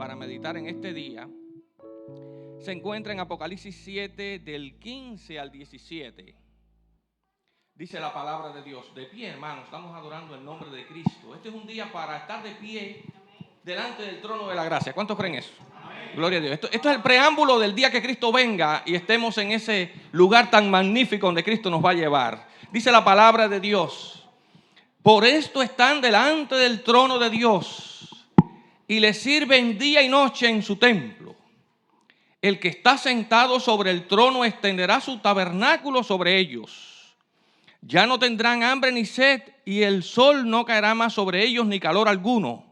para meditar en este día se encuentra en Apocalipsis 7 del 15 al 17. Dice la palabra de Dios. De pie, hermanos, estamos adorando el nombre de Cristo. Este es un día para estar de pie delante del trono de la gracia. ¿Cuántos creen eso? Amén. Gloria a Dios. Esto es el preámbulo del día que Cristo venga y estemos en ese lugar tan magnífico donde Cristo nos va a llevar. Dice la palabra de Dios. Por esto están delante del trono de Dios y le sirven día y noche en su templo. El que está sentado sobre el trono extenderá su tabernáculo sobre ellos. Ya no tendrán hambre ni sed, y el sol no caerá más sobre ellos ni calor alguno,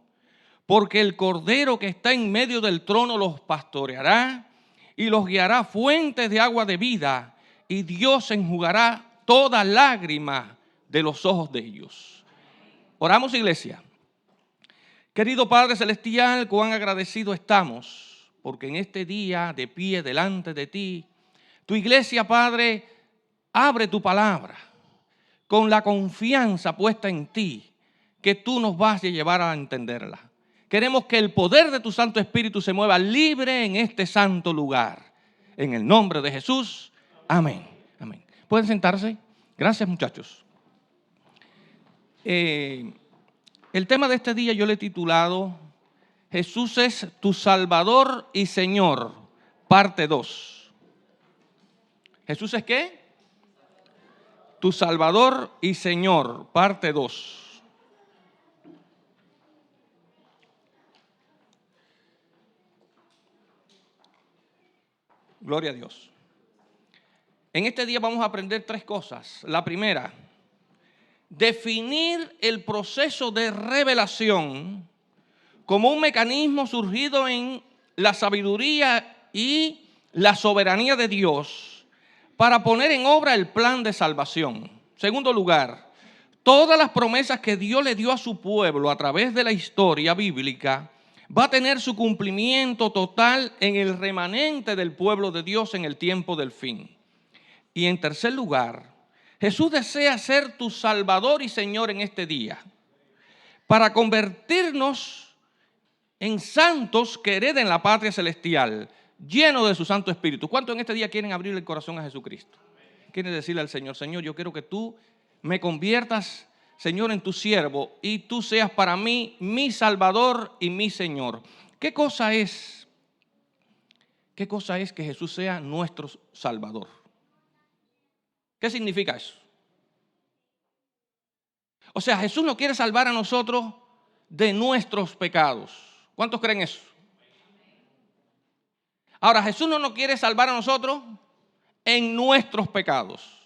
porque el Cordero que está en medio del trono los pastoreará y los guiará a fuentes de agua de vida, y Dios enjugará toda lágrima de los ojos de ellos. Oramos, iglesia. Querido Padre Celestial, cuán agradecido estamos, porque en este día de pie delante de ti, tu iglesia, Padre, abre tu palabra con la confianza puesta en ti, que tú nos vas a llevar a entenderla. Queremos que el poder de tu Santo Espíritu se mueva libre en este santo lugar. En el nombre de Jesús, amén. Amén. ¿Pueden sentarse? Gracias, muchachos. El tema de este día yo le he titulado Jesús es tu Salvador y Señor, parte 2. ¿Jesús es qué? Tu Salvador y Señor, parte 2. Gloria a Dios. En este día vamos a aprender 3 cosas. La primera, definir el proceso de revelación como un mecanismo surgido en la sabiduría y la soberanía de Dios para poner en obra el plan de salvación. Segundo lugar, todas las promesas que Dios le dio a su pueblo a través de la historia bíblica va a tener su cumplimiento total en el remanente del pueblo de Dios en el tiempo del fin. Y en tercer lugar, Jesús desea ser tu Salvador y Señor en este día para convertirnos en santos que hereden la patria celestial, llenos de su Santo Espíritu. ¿Cuántos en este día quieren abrir el corazón a Jesucristo? Quieren decirle al Señor, Señor, yo quiero que tú me conviertas, Señor, en tu siervo y tú seas para mí mi Salvador y mi Señor. ¿Qué cosa es que Jesús sea nuestro Salvador? ¿Qué significa eso? O sea, Jesús nos quiere salvar a nosotros de nuestros pecados. ¿Cuántos creen eso? Ahora, Jesús no nos quiere salvar a nosotros en nuestros pecados.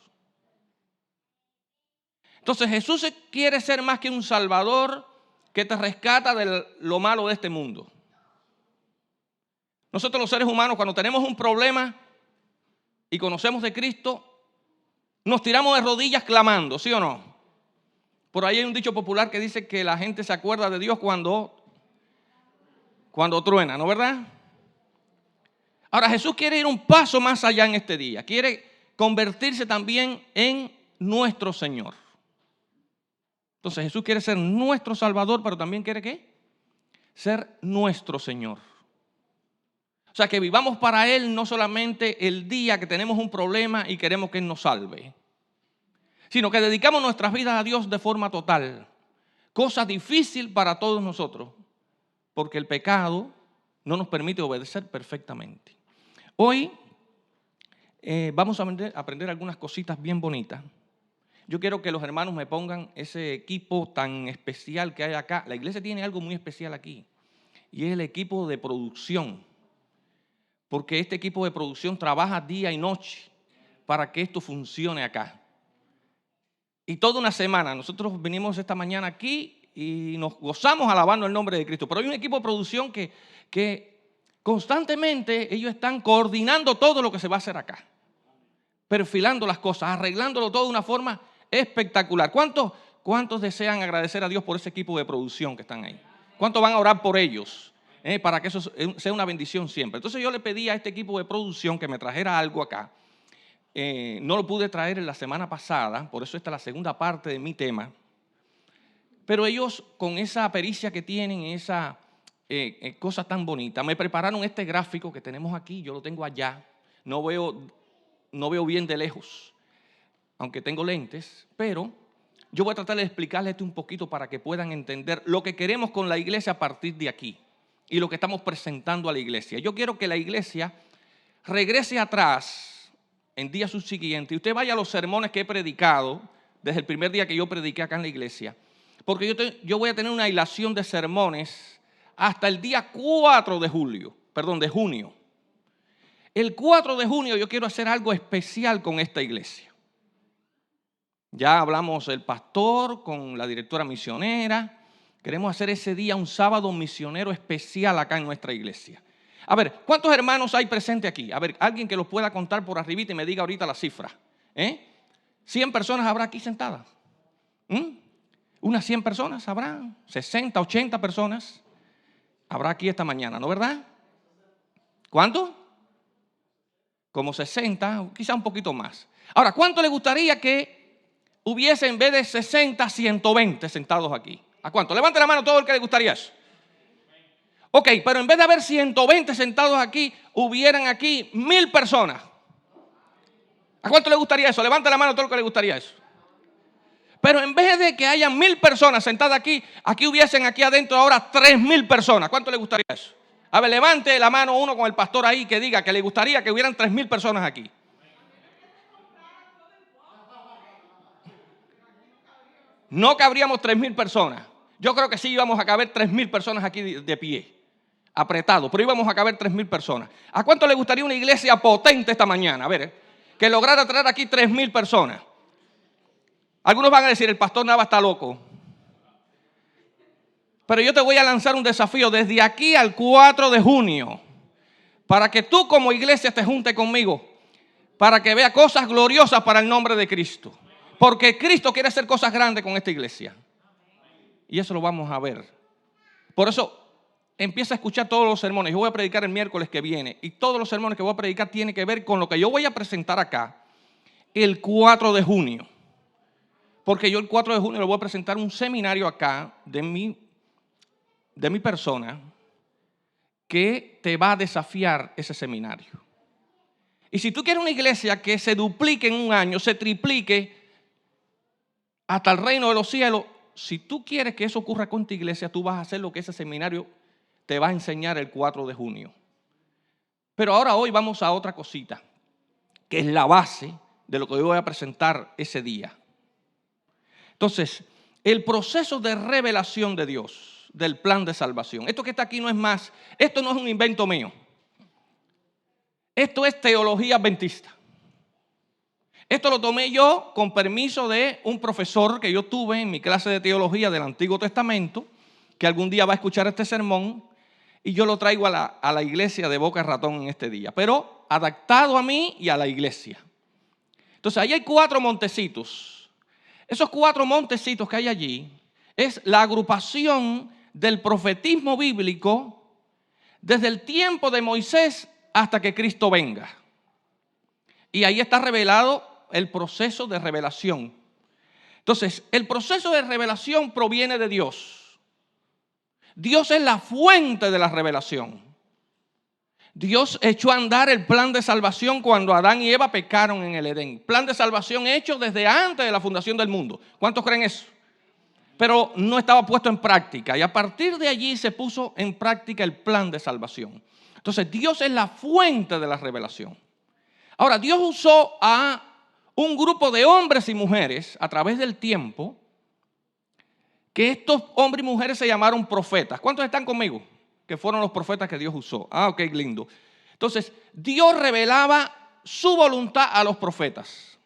Entonces, Jesús quiere ser más que un Salvador que te rescata de lo malo de este mundo. Nosotros los seres humanos, cuando tenemos un problema y conocemos de Cristo, nos tiramos de rodillas clamando, ¿sí o no? Por ahí hay un dicho popular que dice que la gente se acuerda de Dios cuando truena, ¿no verdad? Ahora Jesús quiere ir un paso más allá en este día. Quiere convertirse también en nuestro Señor. Entonces Jesús quiere ser nuestro Salvador, pero también quiere ¿qué? Ser nuestro Señor. O sea, que vivamos para Él no solamente el día que tenemos un problema y queremos que Él nos salve, sino que dedicamos nuestras vidas a Dios de forma total. Cosa difícil para todos nosotros, porque el pecado no nos permite obedecer perfectamente. Hoy vamos a aprender algunas cositas bien bonitas. Yo quiero que los hermanos me pongan ese equipo tan especial que hay acá. La iglesia tiene algo muy especial aquí, y es el equipo de producción. Porque este equipo de producción trabaja día y noche para que esto funcione acá. Y toda una semana, nosotros venimos esta mañana aquí y nos gozamos alabando el nombre de Cristo. Pero hay un equipo de producción que constantemente ellos están coordinando todo lo que se va a hacer acá. Perfilando las cosas, arreglándolo todo de una forma espectacular. ¿Cuántos desean agradecer a Dios por ese equipo de producción que están ahí? ¿Cuántos van a orar por ellos? Para que eso sea una bendición siempre. Entonces yo le pedí a este equipo de producción que me trajera algo acá. No lo pude traer en la semana pasada, por eso esta es la segunda parte de mi tema. Pero ellos, con esa pericia que tienen, esa cosas tan bonitas. Me prepararon este gráfico que tenemos aquí, yo lo tengo allá. No veo bien de lejos, aunque tengo lentes, pero yo voy a tratar de explicarles esto un poquito para que puedan entender lo que queremos con la iglesia a partir de aquí y lo que estamos presentando a la iglesia. Yo quiero que la iglesia regrese atrás en días subsiguientes y usted vaya a los sermones que he predicado desde el primer día que yo prediqué acá en la iglesia, porque yo voy a tener una hilación de sermones hasta el día 4 de junio. El 4 de junio yo quiero hacer algo especial con esta iglesia. Ya hablamos el pastor con la directora misionera. Queremos hacer ese día un sábado misionero especial acá en nuestra iglesia. A ver, ¿cuántos hermanos hay presentes aquí? A ver, alguien que los pueda contar por arribita y me diga ahorita la cifra. 100 personas habrá aquí sentadas. Unas 100 personas habrá, 60, 80 personas habrá aquí esta mañana, ¿no verdad? ¿Cuánto? Como 60, quizá un poquito más. Ahora, ¿cuánto le gustaría que hubiese en vez de 60, 120 sentados aquí? ¿A cuánto? Levante la mano todo el que le gustaría eso. Ok, pero en vez de haber 120 sentados aquí, hubieran aquí 1000 personas. ¿A cuánto le gustaría eso? Levante la mano todo el que le gustaría eso. Pero en vez de que haya 1000 personas sentadas aquí hubiesen aquí adentro ahora 3000 personas. ¿Cuánto le gustaría eso? A ver, levante la mano uno con el pastor ahí que diga que le gustaría que hubieran 3000 personas aquí. No cabríamos 3000 personas. Yo creo que sí íbamos a caber 3000 personas aquí de pie, apretado, pero íbamos a caber 3000 personas. ¿A cuánto le gustaría una iglesia potente esta mañana? A ver, que lograra traer aquí 3000 personas. Algunos van a decir, el pastor Nava está loco. Pero yo te voy a lanzar un desafío desde aquí al 4 de junio. Para que tú como iglesia te junte conmigo. Para que vea cosas gloriosas para el nombre de Cristo. Porque Cristo quiere hacer cosas grandes con esta iglesia. Y eso lo vamos a ver. Por eso empieza a escuchar todos los sermones. Yo voy a predicar el miércoles que viene. Y todos los sermones que voy a predicar tienen que ver con lo que yo voy a presentar acá el 4 de junio. Porque yo el 4 de junio le voy a presentar un seminario acá de mi persona que te va a desafiar ese seminario. Y si tú quieres una iglesia que se duplique en un año, se triplique hasta el reino de los cielos, si tú quieres que eso ocurra con tu iglesia, tú vas a hacer lo que ese seminario te va a enseñar el 4 de junio. Pero ahora hoy vamos a otra cosita, que es la base de lo que yo voy a presentar ese día. Entonces, el proceso de revelación de Dios, del plan de salvación. Esto que está aquí no es más, esto no es un invento mío. Esto es teología adventista. Esto lo tomé yo con permiso de un profesor que yo tuve en mi clase de teología del Antiguo Testamento, que algún día va a escuchar este sermón, y yo lo traigo a la iglesia de Boca Ratón en este día, pero adaptado a mí y a la iglesia. Entonces, ahí hay 4 montecitos. Esos 4 montecitos que hay allí es la agrupación del profetismo bíblico desde el tiempo de Moisés hasta que Cristo venga. Y ahí está revelado el proceso de revelación. Entonces, el proceso de revelación proviene de Dios. Dios es la fuente de la revelación. Dios echó a andar el plan de salvación cuando Adán y Eva pecaron en el Edén. Plan de salvación hecho desde antes de la fundación del mundo. ¿Cuántos creen eso? Pero no estaba puesto en práctica. Y a partir de allí se puso en práctica el plan de salvación. Entonces Dios es la fuente de la revelación. Ahora, Dios usó a un grupo de hombres y mujeres a través del tiempo, que estos hombres y mujeres se llamaron profetas. ¿Cuántos están conmigo? Que fueron los profetas que Dios usó. Ok, lindo. Entonces, Dios revelaba su voluntad a los profetas.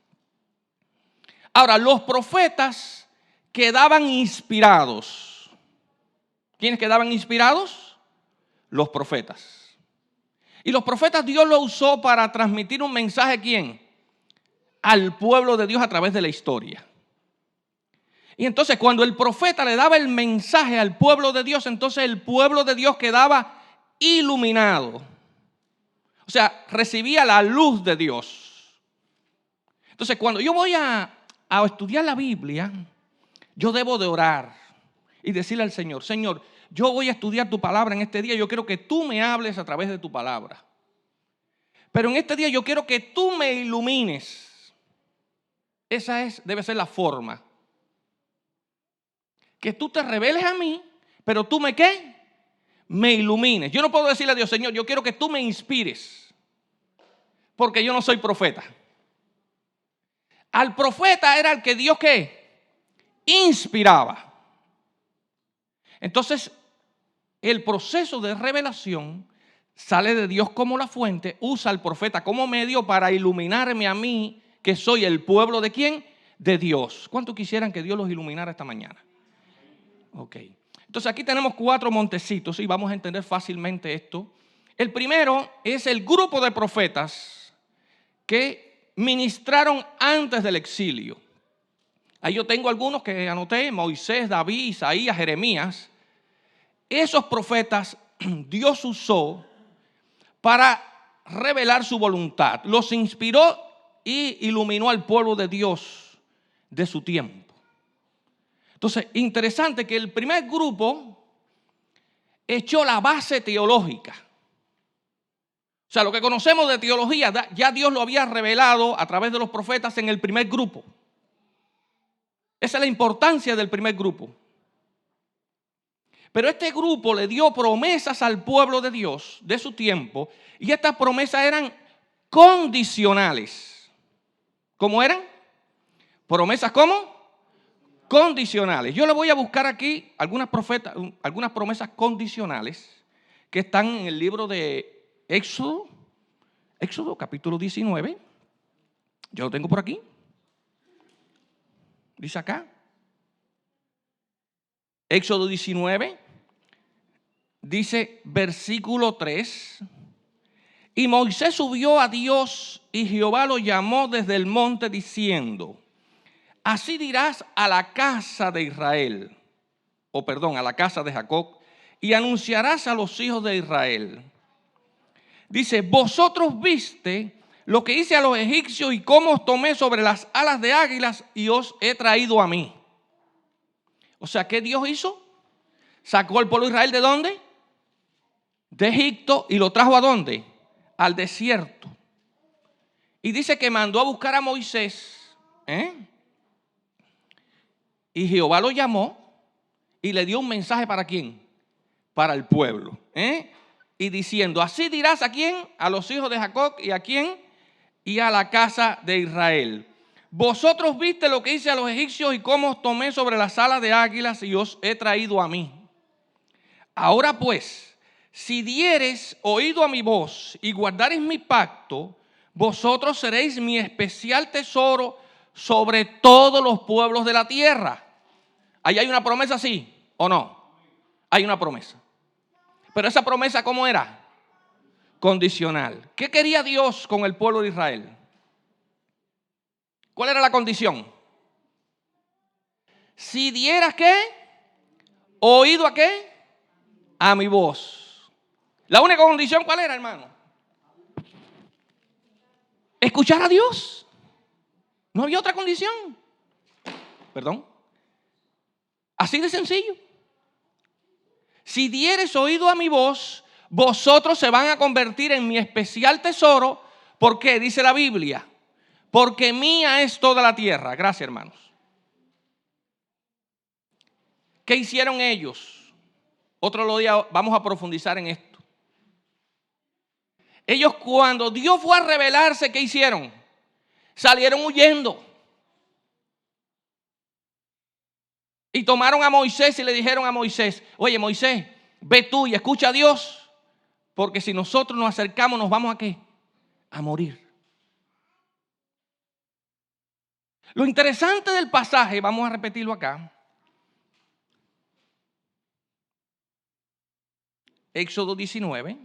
Ahora, los profetas quedaban inspirados. ¿Quiénes quedaban inspirados? Los profetas. Y los profetas Dios los usó para transmitir un mensaje ¿a quién? Al pueblo de Dios a través de la historia. Y entonces cuando el profeta le daba el mensaje al pueblo de Dios, entonces el pueblo de Dios quedaba iluminado. O sea, recibía la luz de Dios. Entonces cuando yo voy a estudiar la Biblia, yo debo de orar y decirle al Señor, Señor, yo voy a estudiar tu palabra en este día, yo quiero que tú me hables a través de tu palabra. Pero en este día yo quiero que tú me ilumines. Esa debe ser la forma. Que tú te reveles a mí, pero tú ¿qué? Me ilumines. Yo no puedo decirle a Dios, Señor, yo quiero que tú me inspires, porque yo no soy profeta. Al profeta era el que Dios ¿qué? Inspiraba. Entonces, el proceso de revelación sale de Dios como la fuente, usa al profeta como medio para iluminarme a mí, que soy el pueblo de ¿quién? De Dios. ¿Cuántos quisieran que Dios los iluminara esta mañana? Ok. Entonces aquí tenemos 4 montecitos y vamos a entender fácilmente esto. El primero es el grupo de profetas que ministraron antes del exilio. Ahí yo tengo algunos que anoté: Moisés, David, Isaías, Jeremías. Esos profetas Dios usó para revelar su voluntad. Los inspiró y iluminó al pueblo de Dios de su tiempo. Entonces, interesante que el primer grupo echó la base teológica. O sea, lo que conocemos de teología, ya Dios lo había revelado a través de los profetas en el primer grupo. Esa es la importancia del primer grupo. Pero este grupo le dio promesas al pueblo de Dios de su tiempo, y estas promesas eran condicionales. ¿Cómo eran? Promesas ¿cómo? Condicionales. Yo le voy a buscar aquí algunas promesas condicionales que están en el libro de Éxodo capítulo 19. Yo lo tengo por aquí. Dice acá. Éxodo 19, dice versículo 3. Y Moisés subió a Dios y Jehová lo llamó desde el monte diciendo: así dirás a la casa de Israel, a la casa de Jacob, y anunciarás a los hijos de Israel. Dice: vosotros viste lo que hice a los egipcios y cómo os tomé sobre las alas de águilas y os he traído a mí. O sea, ¿qué Dios hizo? Sacó al pueblo de Israel ¿de dónde? De Egipto, y lo trajo ¿a dónde? Al desierto. Y dice que mandó a buscar a Moisés, y Jehová lo llamó y le dio un mensaje ¿para quién? Para el pueblo, y diciendo: así dirás ¿a quién? A los hijos de Jacob. ¿Y a quién? Y a la casa de Israel: vosotros viste lo que hice a los egipcios y cómo os tomé sobre las alas de águilas y os he traído a mí. Ahora pues, si diereis oído a mi voz y guardareis mi pacto, vosotros seréis mi especial tesoro sobre todos los pueblos de la tierra. ¿Ahí hay una promesa, sí o no? Hay una promesa. Pero esa promesa ¿cómo era? Condicional. ¿Qué quería Dios con el pueblo de Israel? ¿Cuál era la condición? Si dieras ¿qué? ¿Oído a qué? A mi voz. La única condición ¿cuál era, hermano? Escuchar a Dios. No había otra condición. Perdón. Así de sencillo. Si dieres oído a mi voz, vosotros se van a convertir en mi especial tesoro. ¿Por qué? Dice la Biblia: porque mía es toda la tierra. Gracias, hermanos. ¿Qué hicieron ellos? Otro día vamos a profundizar en esto. Ellos, cuando Dios fue a revelarse, ¿qué hicieron? Salieron huyendo. Y tomaron a Moisés y le dijeron a Moisés: oye, Moisés, ve tú y escucha a Dios, porque si nosotros nos acercamos nos vamos ¿a qué? A morir. Lo interesante del pasaje, vamos a repetirlo acá. Éxodo 19.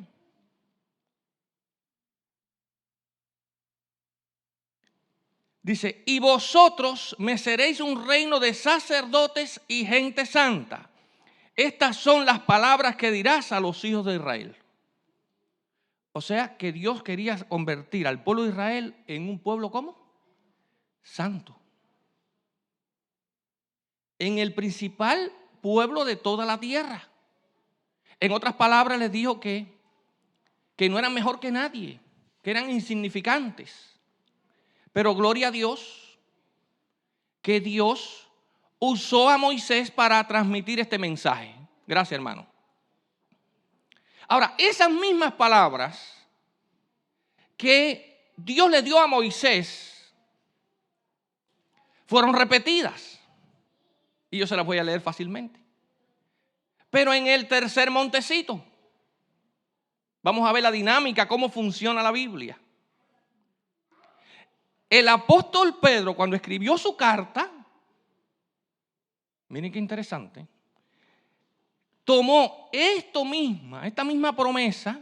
Dice: y vosotros me seréis un reino de sacerdotes y gente santa. Estas son las palabras que dirás a los hijos de Israel. O sea que Dios quería convertir al pueblo de Israel en un pueblo ¿cómo? Santo. En el principal pueblo de toda la tierra. En otras palabras, les dijo que no eran mejor que nadie, que eran insignificantes. Pero gloria a Dios, que Dios usó a Moisés para transmitir este mensaje. Gracias, hermano. Ahora, esas mismas palabras que Dios le dio a Moisés fueron repetidas. Y yo se las voy a leer fácilmente. Pero en el tercer montecito, vamos a ver la dinámica, cómo funciona la Biblia. El apóstol Pedro, cuando escribió su carta, miren qué interesante, tomó esta misma promesa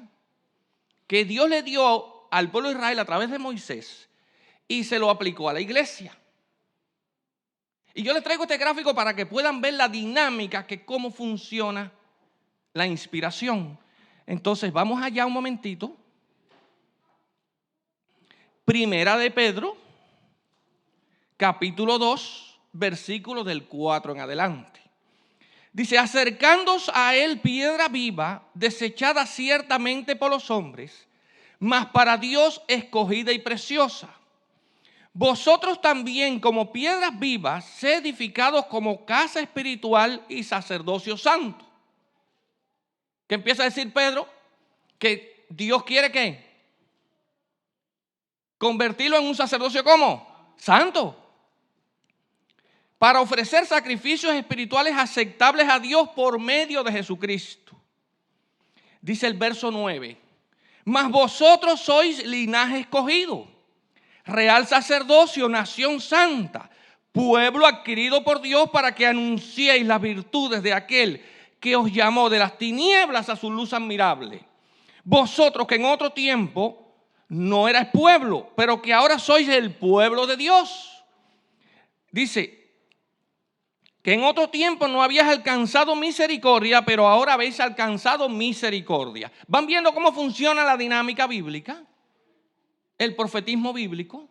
que Dios le dio al pueblo de Israel a través de Moisés y se lo aplicó a la iglesia. Y yo les traigo este gráfico para que puedan ver la dinámica, que cómo funciona la inspiración. Entonces, vamos allá un momentito. Primera de Pedro, capítulo 2, versículos del 4 en adelante. Dice, acercándoos a él piedra viva, desechada ciertamente por los hombres, mas para Dios escogida y preciosa. Vosotros también, como piedras vivas, sed edificados como casa espiritual y sacerdocio santo. ¿Qué empieza a decir Pedro? Que Dios quiere ¿qué? Convertirlo en un sacerdocio ¿cómo? Santo. Para ofrecer sacrificios espirituales aceptables a Dios por medio de Jesucristo. Dice el verso 9. Mas vosotros sois linaje escogido, real sacerdocio, nación santa, pueblo adquirido por Dios para que anunciéis las virtudes de aquel que os llamó de las tinieblas a su luz admirable. Vosotros que en otro tiempo no erais pueblo, pero que ahora sois el pueblo de Dios. Dice que en otro tiempo no habías alcanzado misericordia, pero ahora habéis alcanzado misericordia. ¿Van viendo cómo funciona la dinámica bíblica? El profetismo bíblico.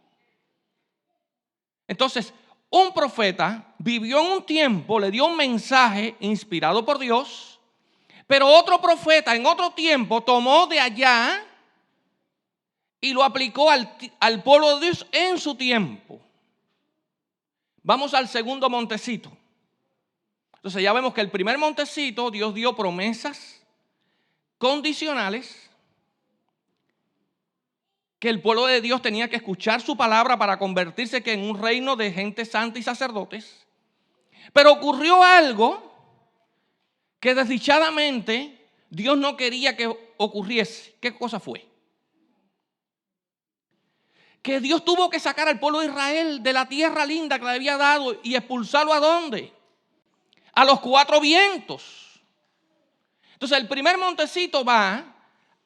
Entonces, un profeta vivió en un tiempo, le dio un mensaje inspirado por Dios, pero otro profeta en otro tiempo tomó de allá y lo aplicó al pueblo de Dios en su tiempo. Vamos al segundo montecito. Entonces ya vemos que el primer montecito Dios dio promesas condicionales, que el pueblo de Dios tenía que escuchar su palabra para convertirse en un reino de gente santa y sacerdotes. Pero ocurrió algo que desdichadamente Dios no quería que ocurriese. ¿Qué cosa fue? Que Dios tuvo que sacar al pueblo de Israel de la tierra linda que le había dado y expulsarlo ¿a dónde? A los cuatro vientos. Entonces el primer montecito va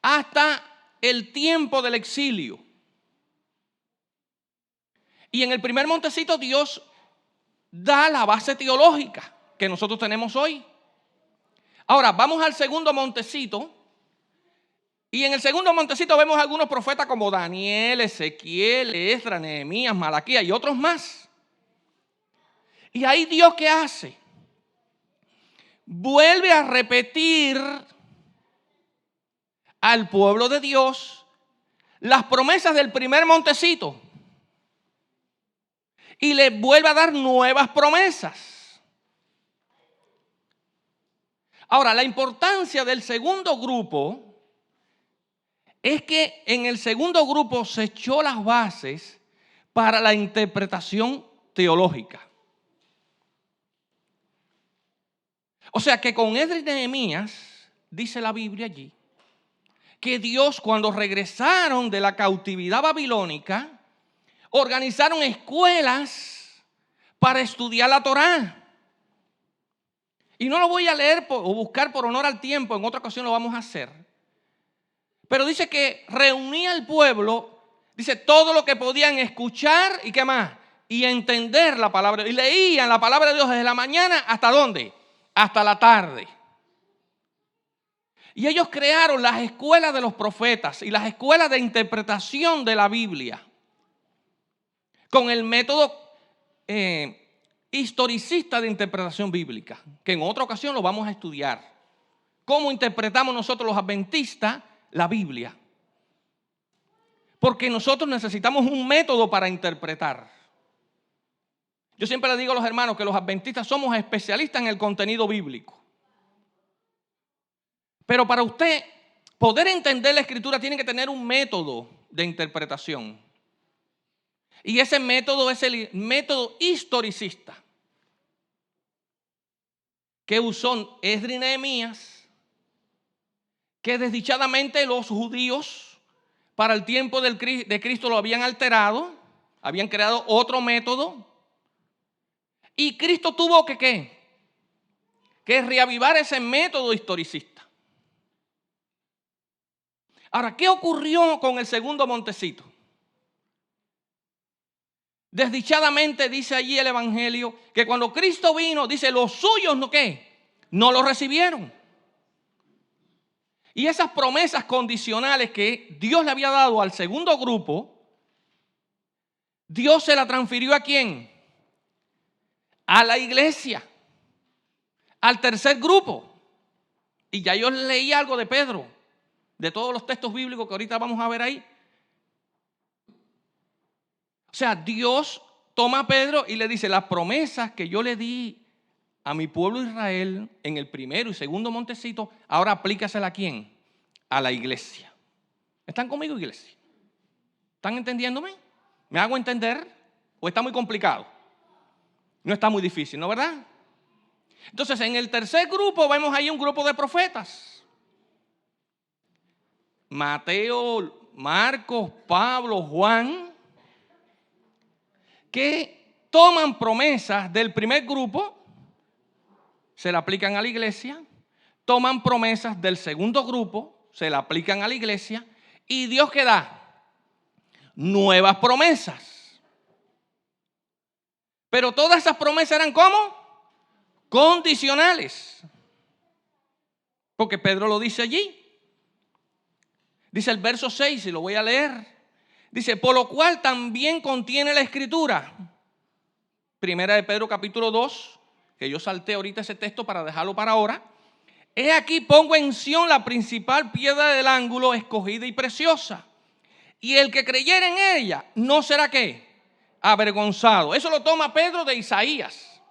hasta el tiempo del exilio. Y en el primer montecito Dios da la base teológica que nosotros tenemos hoy. Ahora vamos al segundo montecito. Y en el segundo montecito vemos algunos profetas como Daniel, Ezequiel, Esdras, Nehemías, Malaquías y otros más. Y ahí Dios ¿qué hace? Vuelve a repetir al pueblo de Dios las promesas del primer montecito y le vuelve a dar nuevas promesas. Ahora, la importancia del segundo grupo es que en el segundo grupo se echó las bases para la interpretación teológica. O sea que con Esdras y Nehemías, dice la Biblia allí, que Dios cuando regresaron de la cautividad babilónica, organizaron escuelas para estudiar la Torá. Y no lo voy a leer o buscar por honor al tiempo, en otra ocasión lo vamos a hacer. Pero dice que reunía al pueblo, dice todo lo que podían escuchar y qué más, y entender la palabra. Y leían la palabra de Dios desde la mañana hasta ¿dónde? Hasta la tarde. Y ellos crearon las escuelas de los profetas y las escuelas de interpretación de la Biblia con el método historicista de interpretación bíblica, que en otra ocasión lo vamos a estudiar cómo interpretamos nosotros los adventistas la Biblia. Porque nosotros necesitamos un método para interpretar. Yo siempre le digo a los hermanos que los adventistas somos especialistas en el contenido bíblico. Pero para usted poder entender la Escritura tiene que tener un método de interpretación. Y ese método es el método historicista que usó Esdras y Nehemías, que desdichadamente los judíos para el tiempo de Cristo lo habían alterado, habían creado otro método, y Cristo tuvo que reavivar ese método historicista. Ahora, ¿qué ocurrió con el segundo montecito? Desdichadamente dice allí el Evangelio que cuando Cristo vino, dice, los suyos no lo recibieron. Y esas promesas condicionales que Dios le había dado al segundo grupo, Dios se la transfirió ¿a quién? A la iglesia, al tercer grupo. Y ya yo leí algo de Pedro, de todos los textos bíblicos que ahorita vamos a ver ahí. O sea, Dios toma a Pedro y le dice, las promesas que yo le di a mi pueblo Israel en el primero y segundo montecito, ahora aplícasela ¿a quién? A la iglesia. ¿Están conmigo, iglesia? ¿Están entendiéndome? ¿Me hago entender? ¿O está muy complicado? No está muy difícil, ¿no, verdad? Entonces, en el tercer grupo vemos ahí un grupo de profetas. Mateo, Marcos, Pablo, Juan, que toman promesas del primer grupo, se la aplican a la iglesia, toman promesas del segundo grupo, se la aplican a la iglesia, y Dios que da nuevas promesas. Pero todas esas promesas eran ¿cómo? Condicionales. Porque Pedro lo dice allí. Dice el verso 6, y lo voy a leer. Dice, por lo cual también contiene la Escritura. Primera de Pedro capítulo 2, que yo salté ahorita ese texto para dejarlo para ahora. He aquí pongo en Sión la principal piedra del ángulo, escogida y preciosa. Y el que creyere en ella, no será ¿qué? Avergonzado. Eso lo toma Pedro de Isaías.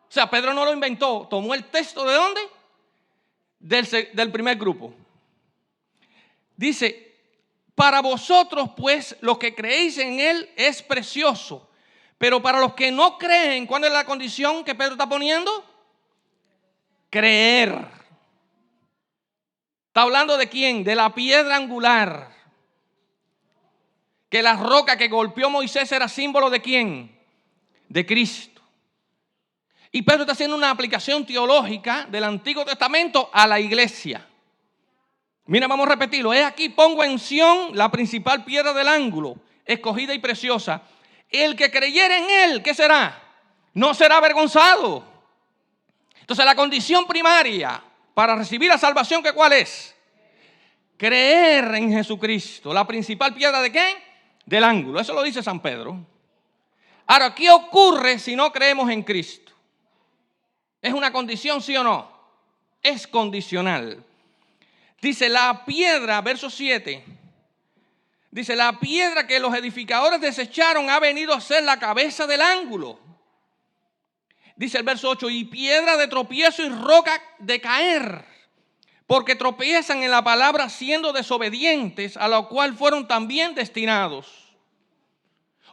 O sea, Pedro no lo inventó, tomó el texto ¿de dónde? Del primer grupo. Dice, para vosotros pues los que creéis en él es precioso, pero para los que no creen, ¿cuál es la condición que Pedro está poniendo? Creer. Está hablando de quién? De la piedra angular. Que la roca que golpeó Moisés era símbolo de quién? De Cristo. Y Pedro está haciendo una aplicación teológica del Antiguo Testamento a la iglesia. Mira, vamos a repetirlo. He aquí pongo en Sión la principal piedra del ángulo, escogida y preciosa. El que creyere en él, ¿qué será? No será avergonzado. Entonces la condición primaria para recibir la salvación, ¿qué cuál es? Creer en Jesucristo. La principal piedra ¿de qué? Del ángulo. Eso lo dice San Pedro. Ahora, ¿qué ocurre si no creemos en Cristo? ¿Es una condición, sí o no? Es condicional. Dice la piedra, verso 7, dice la piedra que los edificadores desecharon ha venido a ser la cabeza del ángulo. Dice el verso 8, y piedra de tropiezo y roca de caer, porque tropiezan en la palabra siendo desobedientes, a la cual fueron también destinados.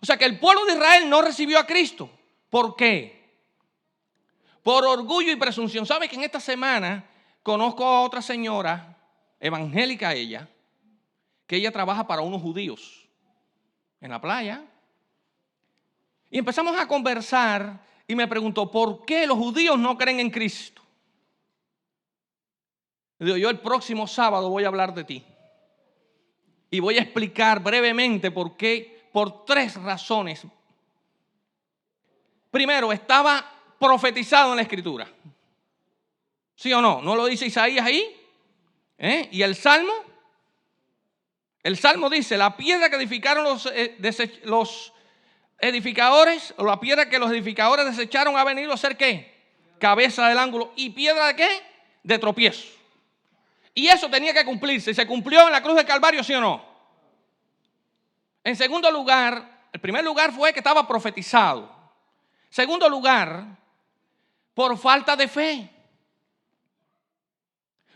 O sea que el pueblo de Israel no recibió a Cristo. ¿Por qué? Por orgullo y presunción. ¿Sabe que en esta semana conozco a otra señora evangélica ella, que ella trabaja para unos judíos en la playa? Y empezamos a conversar y me preguntó, ¿por qué los judíos no creen en Cristo? Le digo, yo el próximo sábado voy a hablar de ti. Y voy a explicar brevemente por qué, por 3 razones. Primero, estaba profetizado en la Escritura. ¿Sí o no? ¿No lo dice Isaías ahí? ¿Y el Salmo? El Salmo dice, la piedra que edificaron los edificadores, o la piedra que los edificadores desecharon ha venido a ser ¿qué? Cabeza del ángulo. ¿Y piedra de qué? de tropiezo. Y eso tenía que cumplirse. ¿Se cumplió en la cruz del Calvario, sí o no? En segundo lugar, el primer lugar fue que estaba profetizado. Segundo lugar, por falta de fe.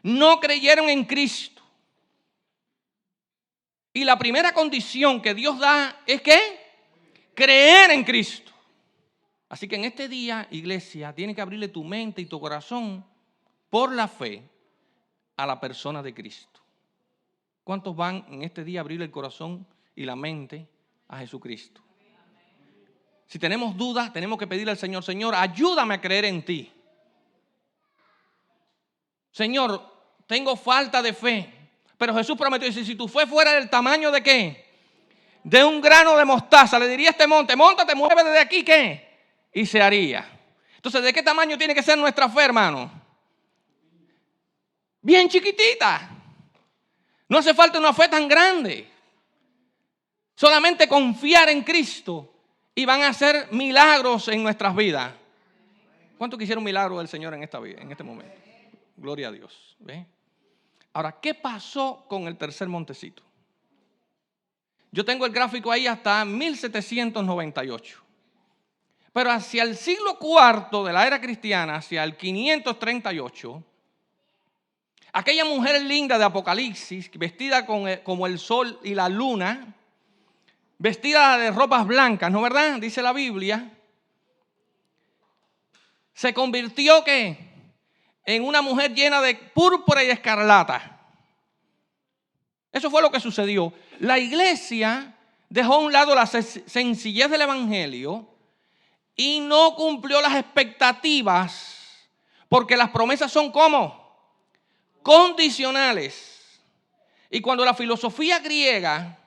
No creyeron en Cristo. Y la primera condición que Dios da es ¿qué? Creer en Cristo. Así que en este día, iglesia, tienes que abrirle tu mente y tu corazón por la fe a la persona de Cristo. ¿Cuántos van en este día a abrirle el corazón y la mente a Jesucristo? Si tenemos dudas, tenemos que pedirle al Señor, Señor, ayúdame a creer en ti. Señor, tengo falta de fe. Pero Jesús prometió, dice, si tu fe fuera del tamaño de ¿qué? De un grano de mostaza, le diría a este monte, móntate, mueve desde aquí, ¿qué? Y se haría. Entonces, ¿de qué tamaño tiene que ser nuestra fe, hermano? Bien chiquitita. No hace falta una fe tan grande. Solamente confiar en Cristo y van a hacer milagros en nuestras vidas. ¿Cuántos quisieron milagros del Señor en esta vida, en este momento? Gloria a Dios. ¿Ve? Ahora, ¿qué pasó con el tercer montecito? Yo tengo el gráfico ahí hasta 1798. Pero hacia el siglo IV de la era cristiana, hacia el 538, aquella mujer linda de Apocalipsis, vestida como el sol y la luna, vestida de ropas blancas, ¿no verdad? Dice la Biblia, se convirtió ¿qué? En una mujer llena de púrpura y escarlata. Eso fue lo que sucedió. La iglesia dejó a un lado la sencillez del evangelio y no cumplió las expectativas, porque las promesas son ¿cómo? Condicionales. Y cuando la filosofía griega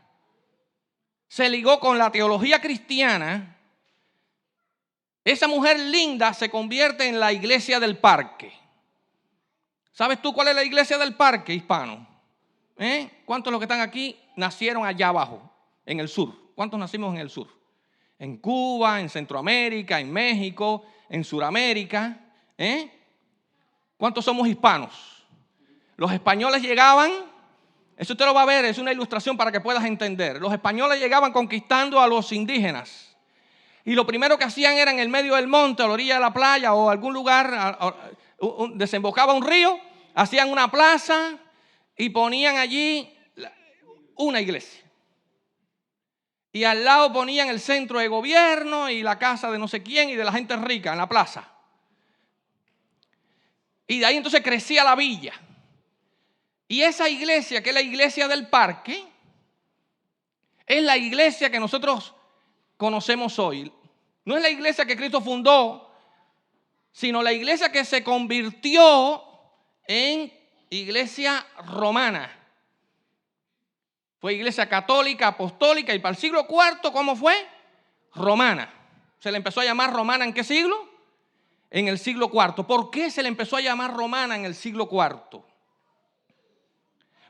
se ligó con la teología cristiana, esa mujer linda se convierte en la iglesia del parque. ¿Sabes tú cuál es la iglesia del parque hispano? ¿Cuántos de los que están aquí nacieron allá abajo, en el sur? ¿Cuántos nacimos en el sur? En Cuba, en Centroamérica, en México, en Sudamérica. ¿Cuántos somos hispanos? Los españoles llegaban, eso usted lo va a ver, es una ilustración para que puedas entender. Los españoles llegaban conquistando a los indígenas. Y lo primero que hacían era en el medio del monte, a la orilla de la playa o algún lugar, desembocaba un río, hacían una plaza y ponían allí una iglesia. Y al lado ponían el centro de gobierno y la casa de no sé quién y de la gente rica en la plaza. Y de ahí entonces crecía la villa. Y esa iglesia, que es la iglesia del parque, es la iglesia que nosotros conocemos hoy. No es la iglesia que Cristo fundó, sino la iglesia que se convirtió en iglesia romana. Fue iglesia católica, apostólica, y para el siglo IV, ¿cómo fue? Romana. Se le empezó a llamar romana ¿en qué siglo? En el siglo IV. ¿Por qué se le empezó a llamar romana en el siglo IV?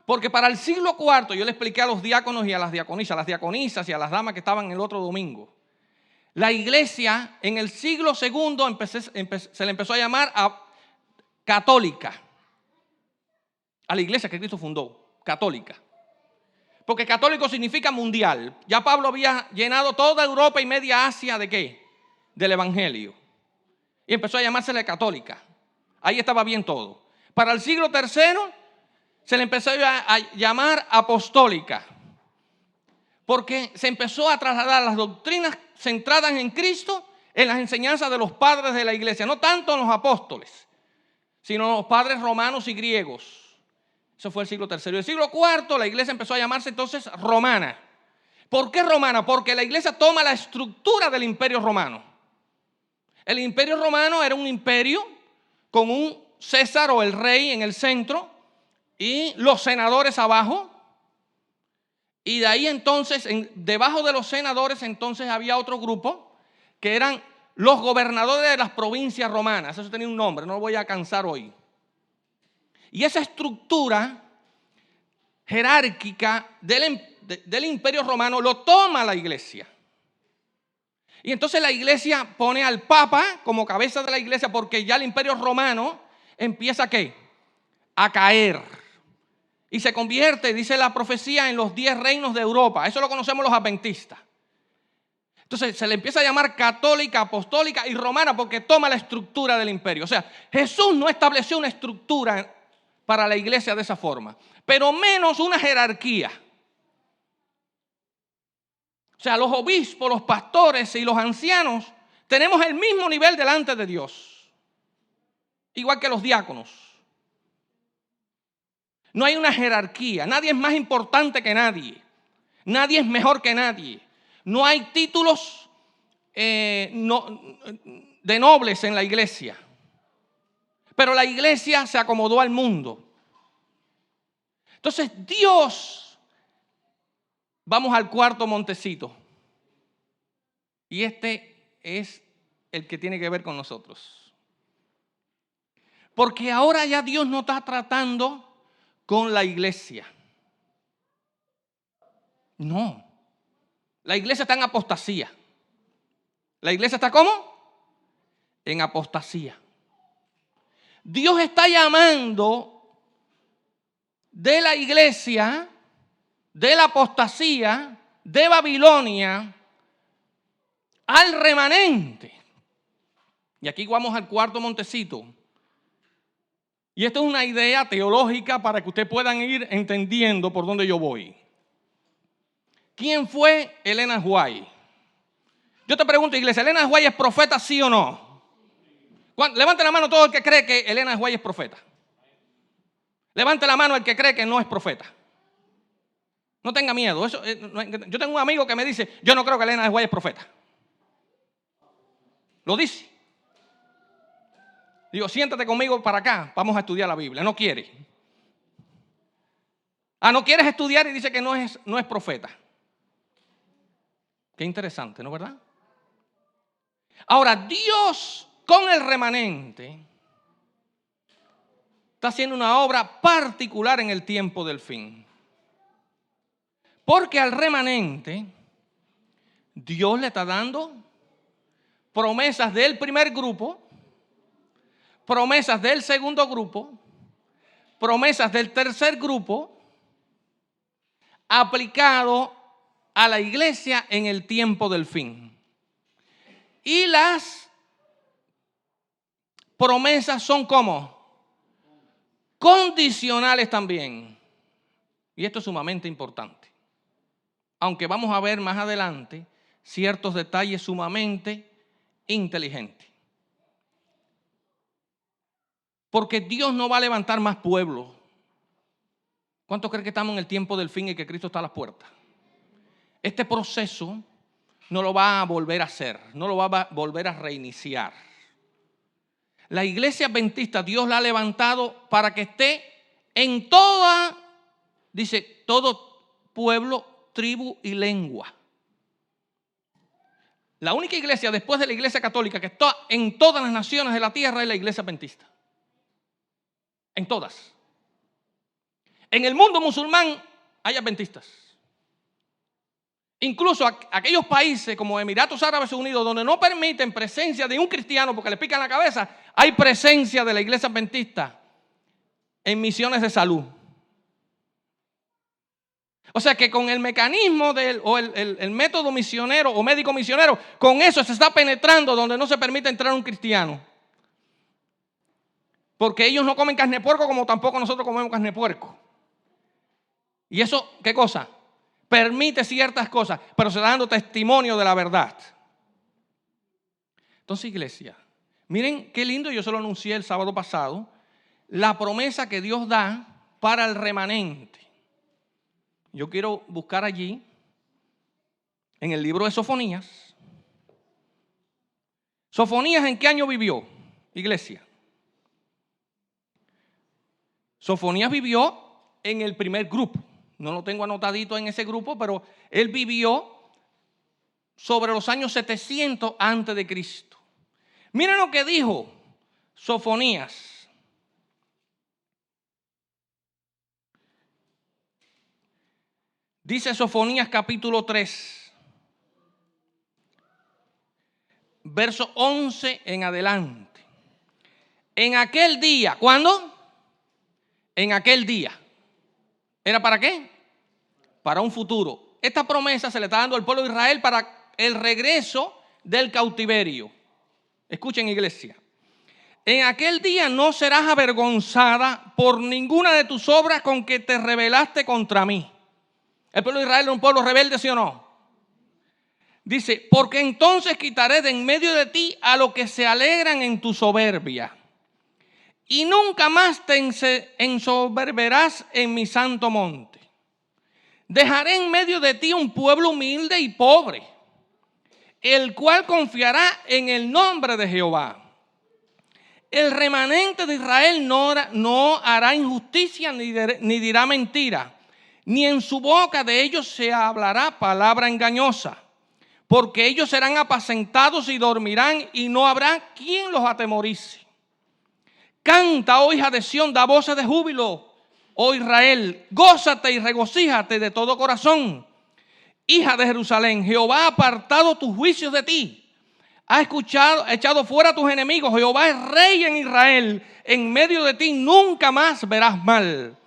Porque para el siglo IV, yo le expliqué a los diáconos y a las diaconisas y a las damas que estaban el otro domingo. La iglesia en el siglo II se le empezó a llamar católica. A la iglesia que Cristo fundó, católica. Porque católico significa mundial. Ya Pablo había llenado toda Europa y media Asia ¿de qué? Del evangelio. Y empezó a llamársele católica. Ahí estaba bien todo. Para el siglo III se le empezó a llamar apostólica. Porque se empezó a trasladar las doctrinas centradas en Cristo en las enseñanzas de los padres de la iglesia. No tanto en los apóstoles, sino los padres romanos y griegos. Eso fue el siglo III. El siglo IV la iglesia empezó a llamarse entonces romana. ¿Por qué romana? Porque la iglesia toma la estructura del imperio romano. El imperio romano era un imperio con un César o el rey en el centro y los senadores abajo. Y de ahí entonces, debajo de los senadores entonces había otro grupo que eran los gobernadores de las provincias romanas. Eso tenía un nombre, no lo voy a cansar hoy. Y esa estructura jerárquica del imperio romano lo toma la iglesia. Y entonces la iglesia pone al papa como cabeza de la iglesia porque ya el imperio romano empieza ¿qué? a caer. Y se convierte, dice la profecía, en los 10 reinos de Europa. Eso lo conocemos los adventistas. Entonces se le empieza a llamar católica, apostólica y romana porque toma la estructura del imperio. O sea, Jesús no estableció una estructura para la iglesia de esa forma, pero menos una jerarquía. O sea, los obispos, los pastores y los ancianos tenemos el mismo nivel delante de Dios, igual que los diáconos. No hay una jerarquía, nadie es más importante que nadie, nadie es mejor que nadie. No hay títulos de nobles en la iglesia, pero la iglesia se acomodó al mundo. Entonces Dios, vamos al cuarto montecito, y este es el que tiene que ver con nosotros. Porque ahora ya Dios no está tratando con la iglesia. No. La iglesia está en apostasía. ¿La iglesia está cómo? En apostasía. Dios está llamando de la iglesia, de la apostasía, de Babilonia, al remanente. Y aquí vamos al cuarto montecito. Y esto es una idea teológica para que ustedes puedan ir entendiendo por dónde yo voy. ¿Quién fue Ellen White? Yo te pregunto, iglesia, ¿Ellen White es profeta, sí o no? Levante la mano todo el que cree que Ellen White es profeta. Levante la mano el que cree que no es profeta. No tenga miedo. Yo tengo un amigo que me dice, yo no creo que Ellen White es profeta. Lo dice. Digo, siéntate conmigo para acá, vamos a estudiar la Biblia. No quiere. No quieres estudiar y dice que no es profeta. Qué interesante, ¿no es verdad? Ahora, Dios con el remanente está haciendo una obra particular en el tiempo del fin. Porque al remanente Dios le está dando promesas del primer grupo, promesas del segundo grupo, promesas del tercer grupo, aplicado a la iglesia en el tiempo del fin. Y las promesas son como condicionales también. Y esto es sumamente importante. Aunque vamos a ver más adelante ciertos detalles sumamente inteligentes. Porque Dios no va a levantar más pueblos. ¿Cuántos creen que estamos en el tiempo del fin y que Cristo está a las puertas? Este proceso no lo va a volver a hacer, no lo va a volver a reiniciar. La iglesia adventista, Dios la ha levantado para que esté en toda, dice, todo pueblo, tribu y lengua. La única iglesia después de la iglesia católica que está en todas las naciones de la tierra es la iglesia adventista. En todas. En el mundo musulmán hay adventistas. Incluso aquellos países como Emiratos Árabes Unidos, donde no permiten presencia de un cristiano porque le pican la cabeza, hay presencia de la iglesia adventista en misiones de salud. O sea que con el mecanismo el método misionero o médico misionero, con eso se está penetrando donde no se permite entrar un cristiano. Porque ellos no comen carne de puerco como tampoco nosotros comemos carne de puerco. ¿Y eso qué cosa? Permite ciertas cosas, pero se está dando testimonio de la verdad. Entonces, iglesia, miren qué lindo, yo se lo anuncié el sábado pasado, la promesa que Dios da para el remanente. Yo quiero buscar allí, en el libro de Sofonías. ¿Sofonías en qué año vivió, iglesia? Sofonías vivió en el primer grupo. No lo tengo anotadito en ese grupo, pero él vivió sobre los años 700 antes de Cristo. Miren lo que dijo Sofonías. Dice Sofonías capítulo 3, verso 11 en adelante. En aquel día, ¿cuándo? en aquel día. ¿Era para qué? Para un futuro. Esta promesa se le está dando al pueblo de Israel para el regreso del cautiverio. Escuchen, iglesia. En aquel día no serás avergonzada por ninguna de tus obras con que te rebelaste contra mí. ¿El pueblo de Israel era un pueblo rebelde, sí o no? Dice, porque entonces quitaré de en medio de ti a los que se alegran en tu soberbia. Y nunca más te ensoberberás en mi santo monte. Dejaré en medio de ti un pueblo humilde y pobre, el cual confiará en el nombre de Jehová. El remanente de Israel no hará injusticia ni dirá mentira, ni en su boca de ellos se hablará palabra engañosa, porque ellos serán apacentados y dormirán y no habrá quien los atemorice. Canta, oh hija de Sión, da voces de júbilo, oh Israel, gózate y regocíjate de todo corazón. Hija de Jerusalén, Jehová ha apartado tus juicios de ti. Ha echado fuera a tus enemigos. Jehová es rey en Israel. En medio de ti nunca más verás mal.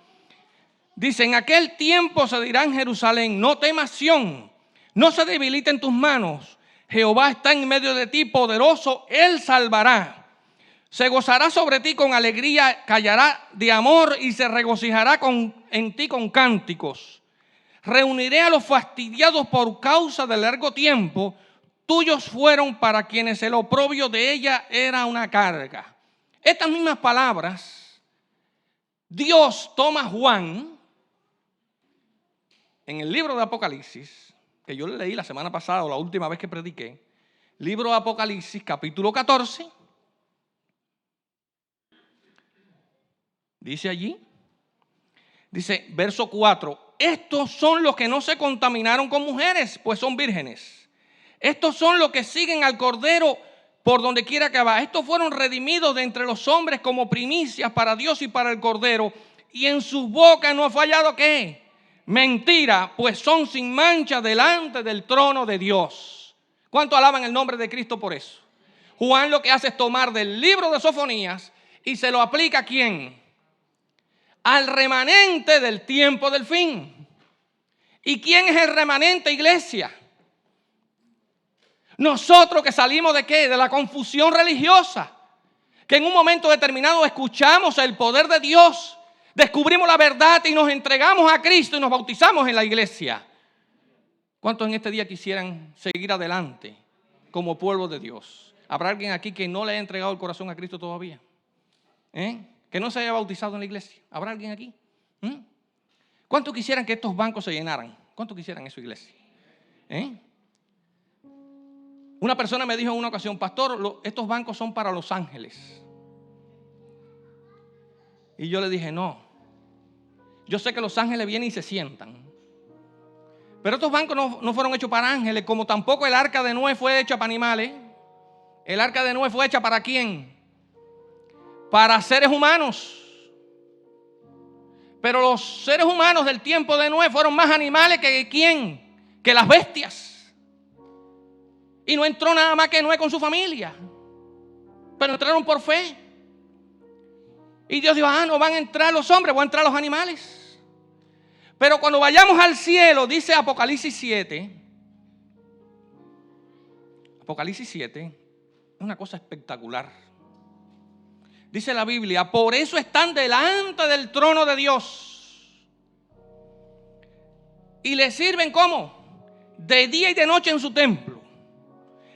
Dice, en aquel tiempo se dirá en Jerusalén, no temas Sión, no se debiliten tus manos. Jehová está en medio de ti, poderoso, Él salvará. Se gozará sobre ti con alegría, callará de amor y se regocijará en ti con cánticos. Reuniré a los fastidiados por causa del largo tiempo. Tuyos fueron para quienes el oprobio de ella era una carga. Estas mismas palabras, Dios toma a Juan en el libro de Apocalipsis, que yo le leí la semana pasada o la última vez que prediqué, libro de Apocalipsis, capítulo 14, dice allí, dice, verso 4, estos son los que no se contaminaron con mujeres, pues son vírgenes. Estos son los que siguen al Cordero por donde quiera que va. Estos fueron redimidos de entre los hombres como primicias para Dios y para el Cordero. Y en sus bocas no ha fallado ¿qué? Mentira, pues son sin mancha delante del trono de Dios. ¿Cuánto alaban el nombre de Cristo por eso? Juan lo que hace es tomar del libro de Sofonías y se lo aplica ¿a quién? Al remanente del tiempo del fin. ¿Y quién es el remanente, iglesia? Nosotros que salimos ¿de qué? De la confusión religiosa. Que en un momento determinado escuchamos el poder de Dios, descubrimos la verdad y nos entregamos a Cristo y nos bautizamos en la iglesia. ¿Cuántos en este día quisieran seguir adelante como pueblo de Dios? ¿Habrá alguien aquí que no le haya entregado el corazón a Cristo todavía? Que no se haya bautizado en la iglesia. ¿Habrá alguien aquí? ¿Cuántos quisieran que estos bancos se llenaran? ¿Cuántos quisieran eso, iglesia? Una persona me dijo en una ocasión, pastor, estos bancos son para los ángeles. Y yo le dije, no. Yo sé que los ángeles vienen y se sientan. Pero estos bancos no fueron hechos para ángeles, como tampoco el arca de Noé fue hecha para animales. El arca de Noé fue hecha ¿para quién? Para seres humanos. Pero los seres humanos del tiempo de Noé fueron más animales que ¿quién? Que las bestias. Y no entró nada más que Noé con su familia. Pero entraron por fe. Y Dios dijo, no van a entrar los hombres, van a entrar los animales. Pero cuando vayamos al cielo, dice Apocalipsis 7. Apocalipsis 7 es una cosa espectacular. Dice la Biblia, por eso están delante del trono de Dios. Y le sirven ¿cómo? De día y de noche en su templo.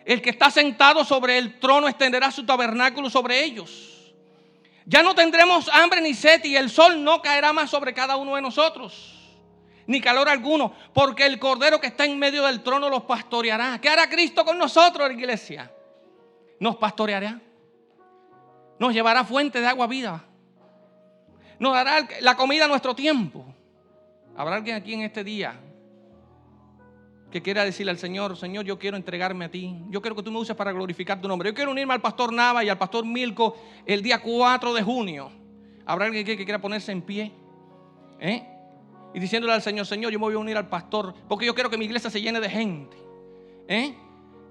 El que está sentado sobre el trono extenderá su tabernáculo sobre ellos. Ya no tendremos hambre ni sed y el sol no caerá más sobre cada uno de nosotros, ni calor alguno, porque el Cordero que está en medio del trono los pastoreará. ¿Qué hará Cristo con nosotros, iglesia? Nos pastoreará. Nos llevará fuente de agua viva. Nos dará la comida a nuestro tiempo. ¿Habrá alguien aquí en este día que quiera decirle al Señor, Señor, yo quiero entregarme a ti? Yo quiero que tú me uses para glorificar tu nombre. Yo quiero unirme al pastor Nava y al pastor Milko el día 4 de junio. ¿Habrá alguien aquí que quiera ponerse en pie? Y diciéndole al Señor, Señor, yo me voy a unir al pastor porque yo quiero que mi iglesia se llene de gente.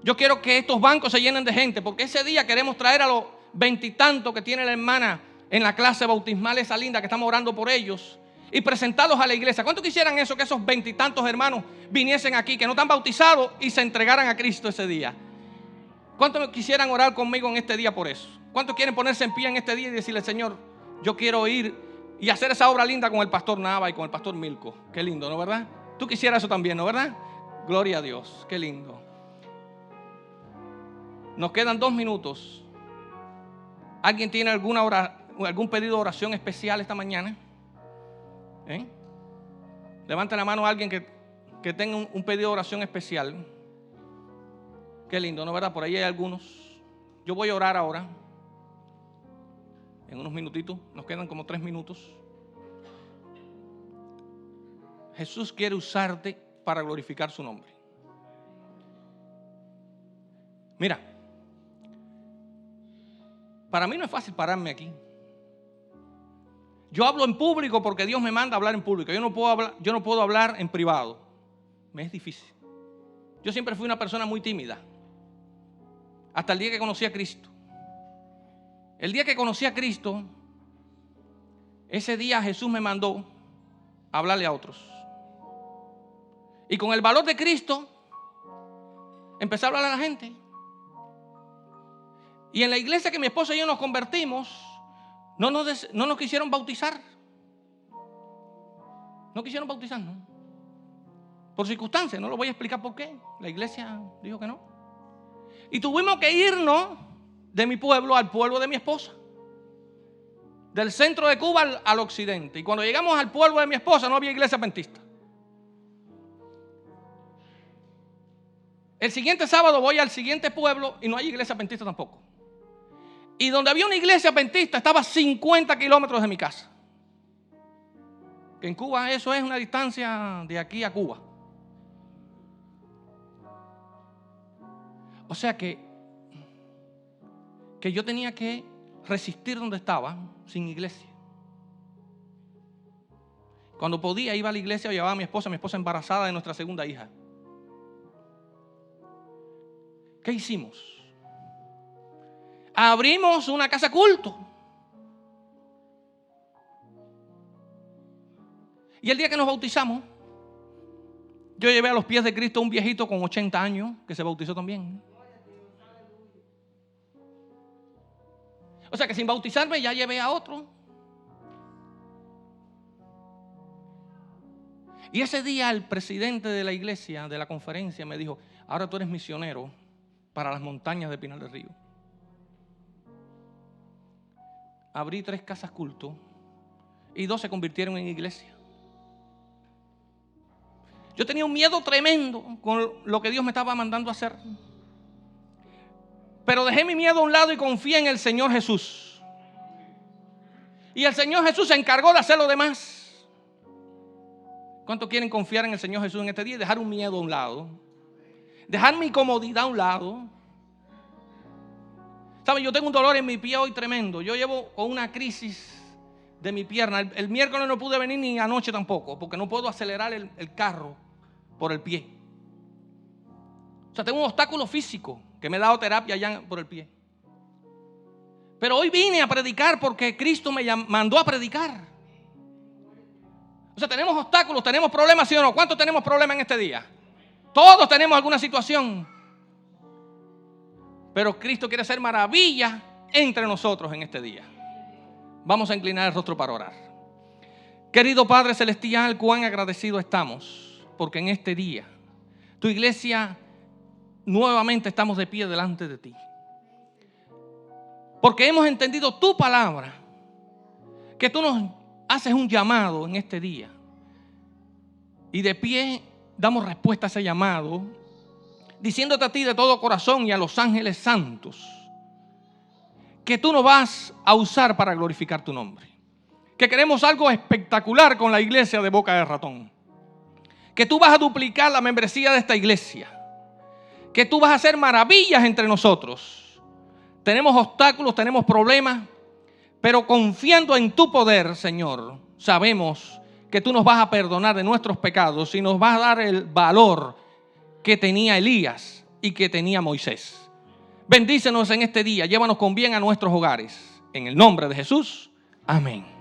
Yo quiero que estos bancos se llenen de gente porque ese día queremos traer a los 20 y tantos que tiene la hermana en la clase bautismal esa linda que estamos orando por ellos y presentarlos a la iglesia. ¿Cuántos quisieran eso, que esos 20 y tantos hermanos viniesen aquí, que no están bautizados y se entregaran a Cristo ese día? ¿Cuántos quisieran orar conmigo en este día por eso? ¿Cuántos quieren ponerse en pie en este día y decirle, Señor, yo quiero ir y hacer esa obra linda con el pastor Nava y con el pastor Milko? Qué lindo, ¿no verdad? Tú quisieras eso también, ¿no verdad? Gloria a Dios, qué lindo. Nos quedan 2 minutos. ¿Alguien tiene algún pedido de oración especial esta mañana? Levante la mano a alguien que tenga un pedido de oración especial. Qué lindo, ¿no verdad? Por ahí hay algunos. Yo voy a orar ahora. En unos minutitos. Nos quedan como 3 minutos. Jesús quiere usarte para glorificar su nombre. Mira, para mí no es fácil pararme aquí. Yo hablo en público porque Dios me manda a hablar en público. Yo no puedo hablar en privado. Me es difícil. Yo siempre fui una persona muy tímida. Hasta el día que conocí a Cristo. El día que conocí a Cristo, ese día Jesús me mandó a hablarle a otros. Y con el valor de Cristo, empecé a hablar a la gente. Y en la iglesia que mi esposa y yo nos convertimos, no nos quisieron bautizar. No quisieron bautizarnos. Por circunstancias, no lo voy a explicar por qué. La iglesia dijo que no. Y tuvimos que irnos de mi pueblo al pueblo de mi esposa. Del centro de Cuba al occidente. Y cuando llegamos al pueblo de mi esposa no había iglesia adventista. El siguiente sábado voy al siguiente pueblo y no hay iglesia adventista tampoco. Y donde había una iglesia adventista estaba a 50 kilómetros de mi casa. Que en Cuba eso es una distancia de aquí a Cuba. O sea que yo tenía que resistir donde estaba sin iglesia. Cuando podía iba a la iglesia, llevaba a mi esposa embarazada de nuestra segunda hija. ¿Qué hicimos? Abrimos una casa culto. Y el día que nos bautizamos, yo llevé a los pies de Cristo a un viejito con 80 años que se bautizó también. O sea que sin bautizarme ya llevé a otro. Y ese día el presidente de la iglesia, de la conferencia, me dijo, ahora tú eres misionero para las montañas de Pinar del Río. Abrí 3 casas culto y 2 se convirtieron en iglesia. Yo tenía un miedo tremendo con lo que Dios me estaba mandando a hacer. Pero dejé mi miedo a un lado y confié en el Señor Jesús. Y el Señor Jesús se encargó de hacer lo demás. ¿Cuántos quieren confiar en el Señor Jesús en este día y dejar un miedo a un lado? Dejar mi comodidad a un lado. ¿Saben? Yo tengo un dolor en mi pie hoy tremendo. Yo llevo con una crisis de mi pierna. El miércoles no pude venir ni anoche tampoco, porque no puedo acelerar el carro por el pie. O sea, tengo un obstáculo físico que me he dado terapia ya por el pie. Pero hoy vine a predicar porque Cristo me mandó a predicar. O sea, tenemos obstáculos, tenemos problemas, ¿sí o no? ¿Cuántos tenemos problemas en este día? Todos tenemos alguna situación. Pero Cristo quiere hacer maravillas entre nosotros en este día. Vamos a inclinar el rostro para orar. Querido Padre Celestial, cuán agradecidos estamos porque en este día tu iglesia nuevamente estamos de pie delante de ti. Porque hemos entendido tu palabra, que tú nos haces un llamado en este día. Y de pie damos respuesta a ese llamado, diciéndote a ti de todo corazón y a los ángeles santos, que tú nos vas a usar para glorificar tu nombre. Que queremos algo espectacular con la iglesia de Boca de Ratón. Que tú vas a duplicar la membresía de esta iglesia. Que tú vas a hacer maravillas entre nosotros. Tenemos obstáculos, tenemos problemas, pero confiando en tu poder, Señor, sabemos que tú nos vas a perdonar de nuestros pecados y nos vas a dar el valor que tenía Elías y que tenía Moisés. Bendícenos en este día, llévanos con bien a nuestros hogares. En el nombre de Jesús, Amén.